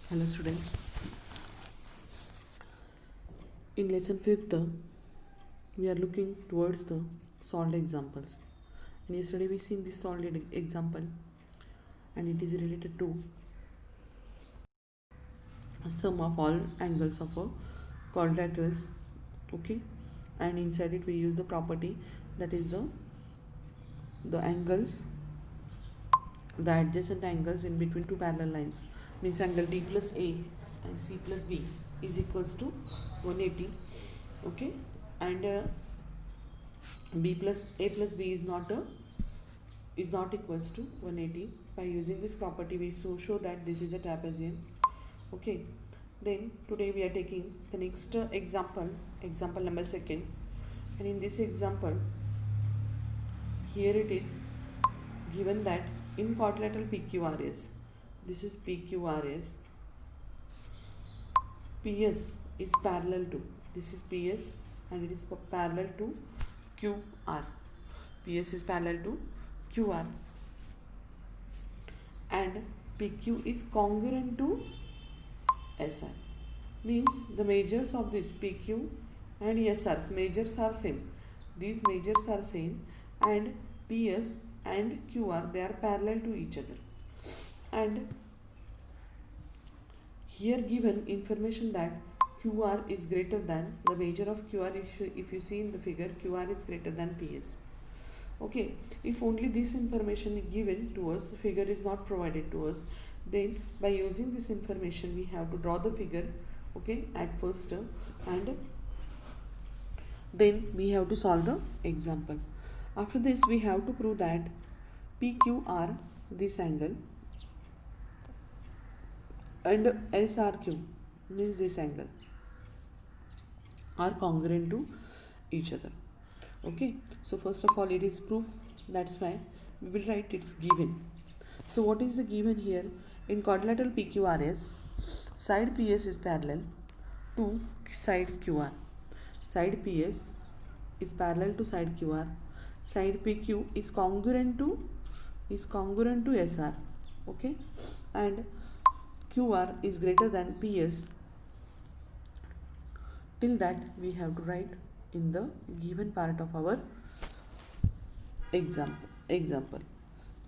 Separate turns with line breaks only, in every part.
Hello students. In lesson 5th, we are looking towards the solved examples. And yesterday we seen this solved example, and it is related to a sum of all angles of a quadrilaterals. Okay, and inside it we use the property that is the angles, the adjacent angles in between two parallel lines, means angle D plus A and C plus B is equals to 180. Okay, and B plus A plus B is not equals to 180. By using this property we show that this is a trapezium. Okay, then today we are taking the next example number 2nd, and in this example here it is given that in quadrilateral PQRS, this is PQRS, PS is parallel to, this is PS and it is parallel to QR. PS is parallel to QR and PQ is congruent to SR. Means the measures of this PQ and SR measures are same. These measures are same, and PS and QR, they are parallel to each other. And here given information that QR is greater than the measure of QR. If you see in the figure, QR is greater than PS. Okay, if only this information is given to us, figure is not provided to us, then by using this information we have to draw the figure, okay, at first, and then we have to solve the example. After this we have to prove that PQR, this angle, and SRQ, means this angle, are congruent to each other. Okay, so first of all it is proof, that's why we will write it's given. So what is the given here? In quadrilateral PQRS, side PS is parallel to side QR. Side PS is parallel to side QR. Side PQ is congruent to SR. Okay, and QR is greater than PS. Till that we have to write in the given part of our example.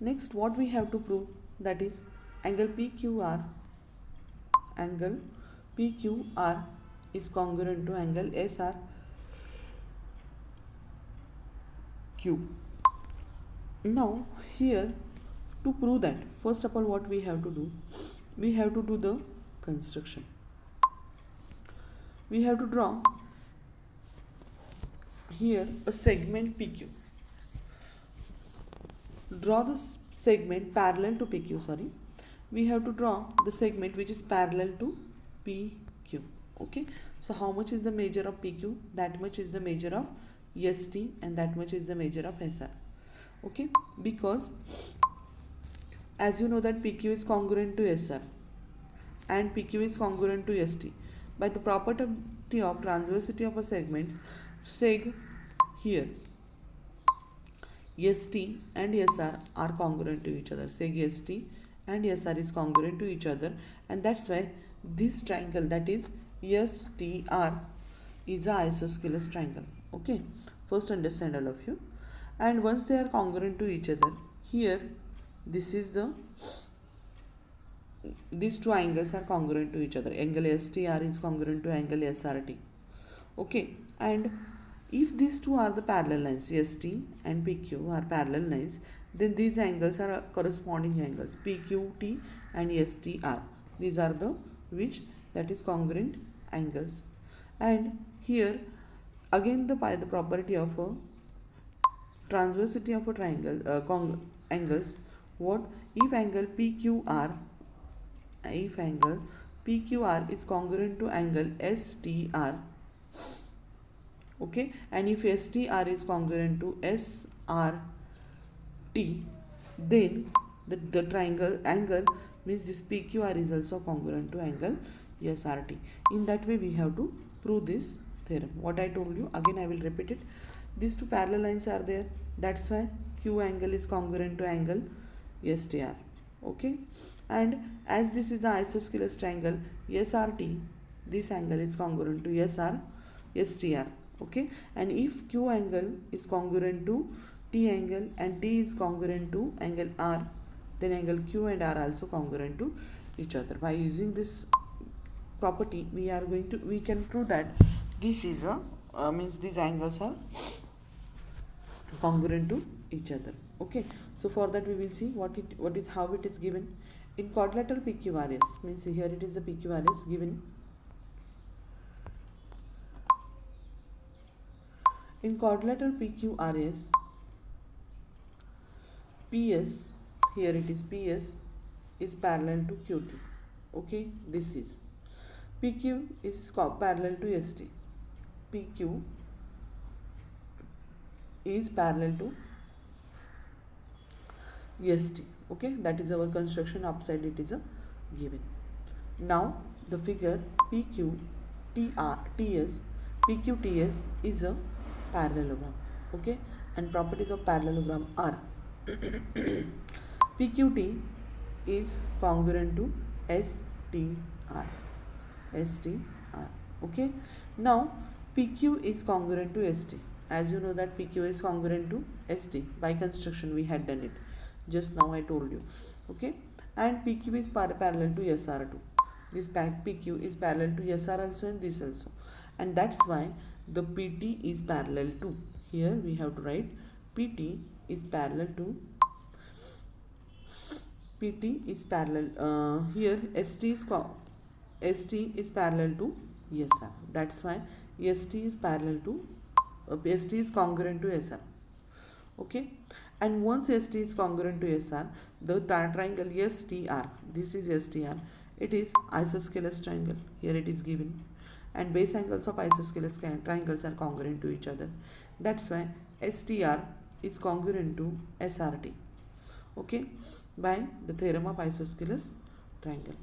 Next, what we have to prove, that is angle PQR is congruent to angle SRQ. Now here, to prove that, first of all what we have to do, we have to do the construction. We have to draw here a segment PQ. Draw the segment parallel to PQ, we have to draw the segment which is parallel to PQ. Okay, so how much is the measure of PQ? That much is the measure of ST, and that much is the measure of SR. Okay, because as you know that PQ is congruent to SR and PQ is congruent to ST. By the property of transversity of a segments, seg here ST and SR are congruent to each other. Seg ST and SR is congruent to each other, and that's why this triangle, that is STR, is a isosceles triangle. Okay, first understand all of you. And once they are congruent to each other, here this is these two angles are congruent to each other. Angle STR is congruent to angle SRT. Okay, and if these two are the parallel lines, ST and PQ are parallel lines, then these angles are corresponding angles, PQT and STR. These are the that is congruent angles. And here again by the property of a transversity of a triangle, angles, what if angle PQR is congruent to angle STR, okay, and if STR is congruent to SRT, then the triangle angle, means this PQR is also congruent to angle SRT. In that way we have to prove this theorem. What I told you, again I will repeat it. These two parallel lines are there, that's why Q angle is congruent to angle STR. Okay, And as this is the isosceles triangle SRT, this angle is congruent to STR. Okay, and if Q angle is congruent to T angle and T is congruent to angle R, then angle Q and R also congruent to each other. By using this property, we can prove that this is a means these angles are congruent to each other. Okay, so for that we will see how it is given in quadrilateral PQRS. Means here it is the PQRS given. In quadrilateral PQRS, PS, here it is PS is parallel to QT. Okay, this is PQ is parallel to ST. PQ is parallel to ST. Okay, that is our construction. Upside it is a given. Now the figure PQTS is a parallelogram. Okay, and properties of parallelogram are PQT is congruent to STR. Okay, now PQ is congruent to ST. As you know that PQ is congruent to ST. By construction we had done it. Just now I told you. Okay, and PQ is parallel to SR too. This PQ is parallel to SR also and this also. And that's why the PT is parallel to. Here we have to write PT is parallel to. PT is parallel. Here ST is parallel to SR. That's why ST is parallel to ST is congruent to SR. Okay, and once ST is congruent to SR, the triangle STR, this is STR, it is isosceles triangle. Here it is given, and base angles of isosceles triangles are congruent to each other. That's why STR is congruent to SRT. Okay, by the theorem of isosceles triangle.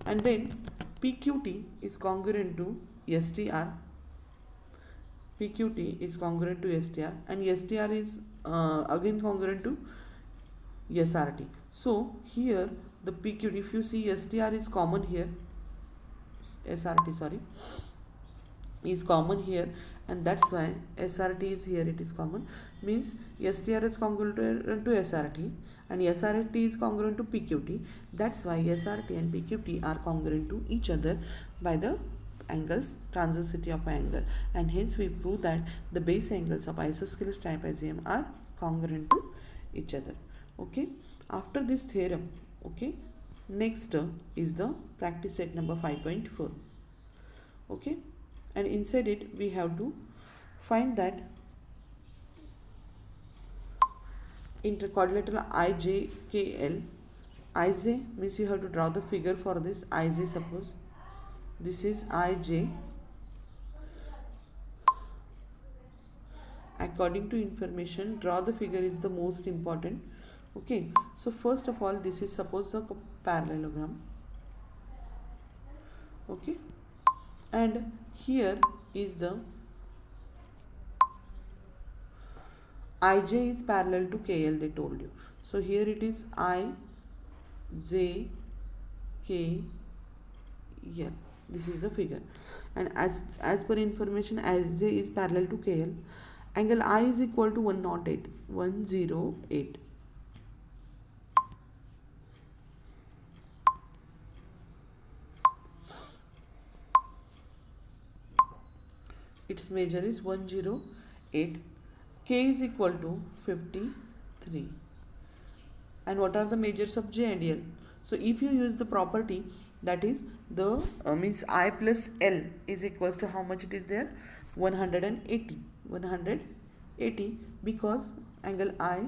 And then PQT is congruent to STR. PQT is congruent to STR, and STR is again congruent to SRT. So here the PQT, if you see STR is common here, SRT sorry, is common here, and that's why SRT is here, it is common, means STR is congruent to SRT and SRT is congruent to PQT. That's why SRT and PQT are congruent to each other by the angles, transversity of angle, and hence we prove that the base angles of isosceles trapezium are congruent to each other. Okay, after this theorem, okay, next is the practice set number 5.4. okay, and inside it we have to find that interquadrilateral IJKL. IJ means you have to draw the figure for this IJ. Suppose this is IJ. According to information, draw the figure is the most important. Okay, so first of all, this is suppose the parallelogram. Okay, and here is the IJ is parallel to KL, they told you. So here it is IJ KL. This is the figure, and as per information, IJ is parallel to KL. Angle I is equal to 108. Its measure is 108. K is equal to 53. And what are the measures of J and L? So if you use the property, that is the means I plus L is equals to how much it is there? 180, because angle I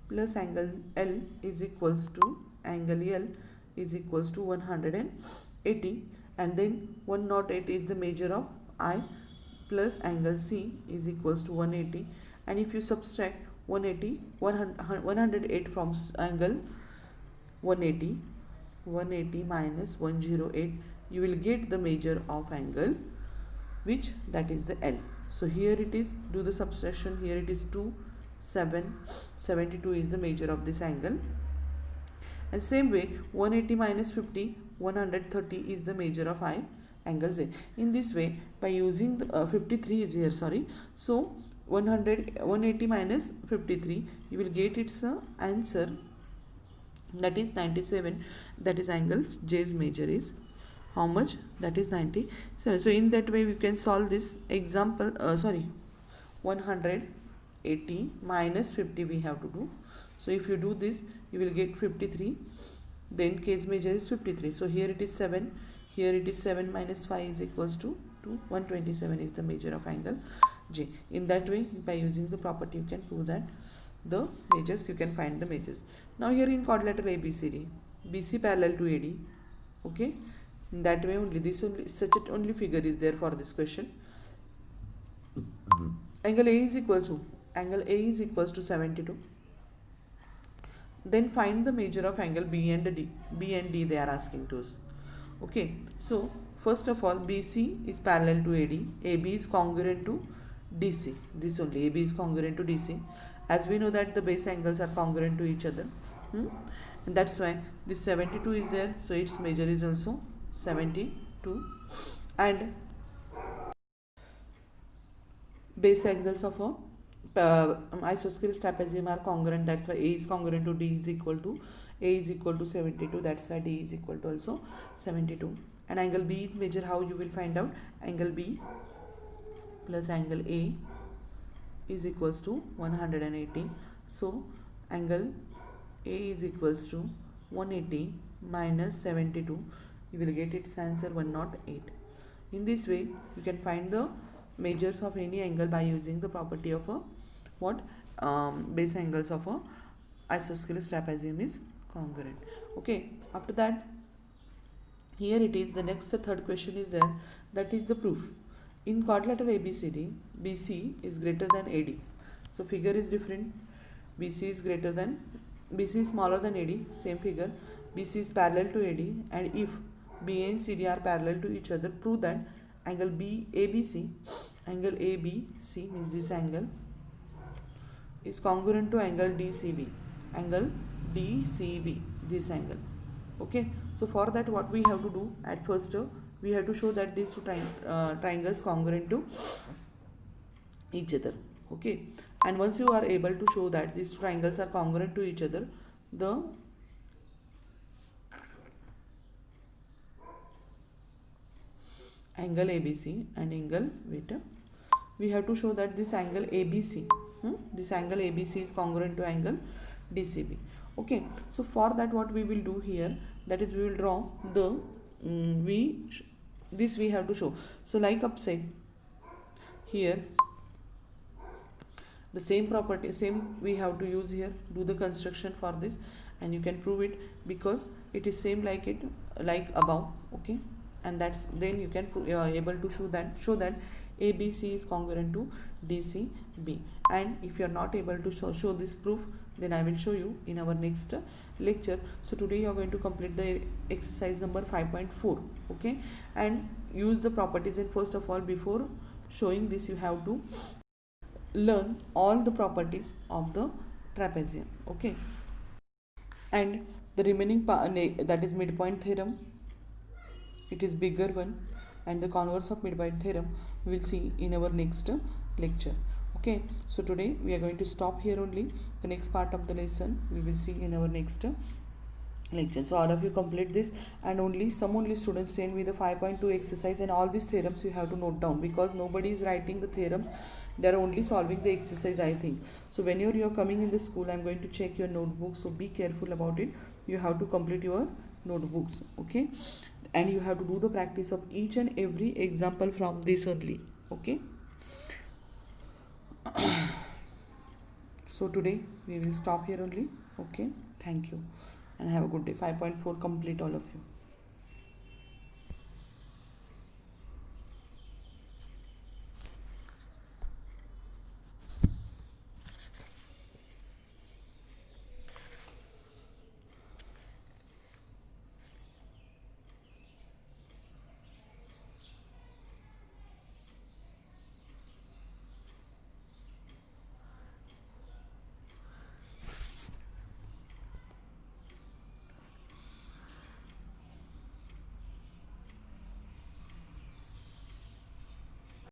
plus angle L is equals to angle L is equals to 180, and then 108 is the measure of I plus angle C is equals to 180, and if you subtract 108 from angle 180 minus 108, you will get the measure of angle, which that is the L. So here it is, do the subtraction, here it is 72 is the measure of this angle, And same way 180 minus 50, 130 is the measure of angles A. In this way, by using the, 53 is here, sorry. So 180 minus 53, you will get its answer, that is 97. That is angles J's measure is how much? That is 97. So in that way we can solve this example, 180 minus 50 we have to do. So if you do this, you will get 53. Then K's measure is 53. So here it is 7. Here it is 7 minus 5 is equals to 127 is the measure of angle J. In that way, by using the property, you can prove that the measures, you can find the measures. Now here in quadrilateral ABCD, BC parallel to AD. Okay. In that way only, this only, such a only figure is there for this question. Angle A is equals to 72. Then find the measure of angle B and D. B and D they are asking to us. Okay, so first of all, BC is parallel to AD. AB is congruent to DC. This only, AB is congruent to DC. As we know that the base angles are congruent to each other. And that's why this 72 is there. So its measure is also 72. And base angles of a isosceles trapezium are congruent. That's why A is congruent to D is equal to A is equal to 72. That's why D is equal to also 72. And angle B is measure. How you will find out? Angle B plus angle A is equals to 180. So angle A is equals to 180 minus 72. You will get its answer 108. In this way, you can find the measures of any angle by using the property of a base angles of a isosceles trapezium is congruent. Okay, after that, here it is, the next, the third question is there, that is the proof. In quadrilateral ABCD, BC is greater than AD. So figure is different. BC is smaller than AD, same figure. BC is parallel to AD, and if BA and CD are parallel to each other, prove that angle ABC means this angle is congruent to angle DCB. Angle DCB, this angle. Okay, so for that, what we have to do at first, we have to show that these two triangles congruent to each other. Okay, and once you are able to show that these triangles are congruent to each other, the angle ABC and angle, we have to show that this angle ABC, this angle ABC is congruent to angle DCB. Okay, so for that, what we will do here, that is, we will draw the this we have to show. So like upside, here the same property, same we have to use here, do the construction for this, and you can prove it because it is same like above. Okay, and that's, then you can able to show that ABC is congruent to DCB. And if you are not able to show this proof, then I will show you in our next lecture. So today you are going to complete the exercise number 5.4. okay, and use the properties. And first of all, before showing this, you have to learn all the properties of the trapezium. Okay, and the remaining part, that is midpoint theorem, it is bigger one, and the converse of midpoint theorem we will see in our next lecture. Okay, so today we are going to stop here only. The next part of the lesson we will see in our next lecture. So all of you complete this, and only students send me the 5.2 exercise, and all these theorems you have to note down, because nobody is writing the theorems, they are only solving the exercise, I think. So whenever you are coming in the school, I am going to check your notebooks, so be careful about it. You have to complete your notebooks. Okay, and you have to do the practice of each and every example from this only. Okay, so today we will stop here only. Okay, thank you and have a good day. 5.4 complete, all of you.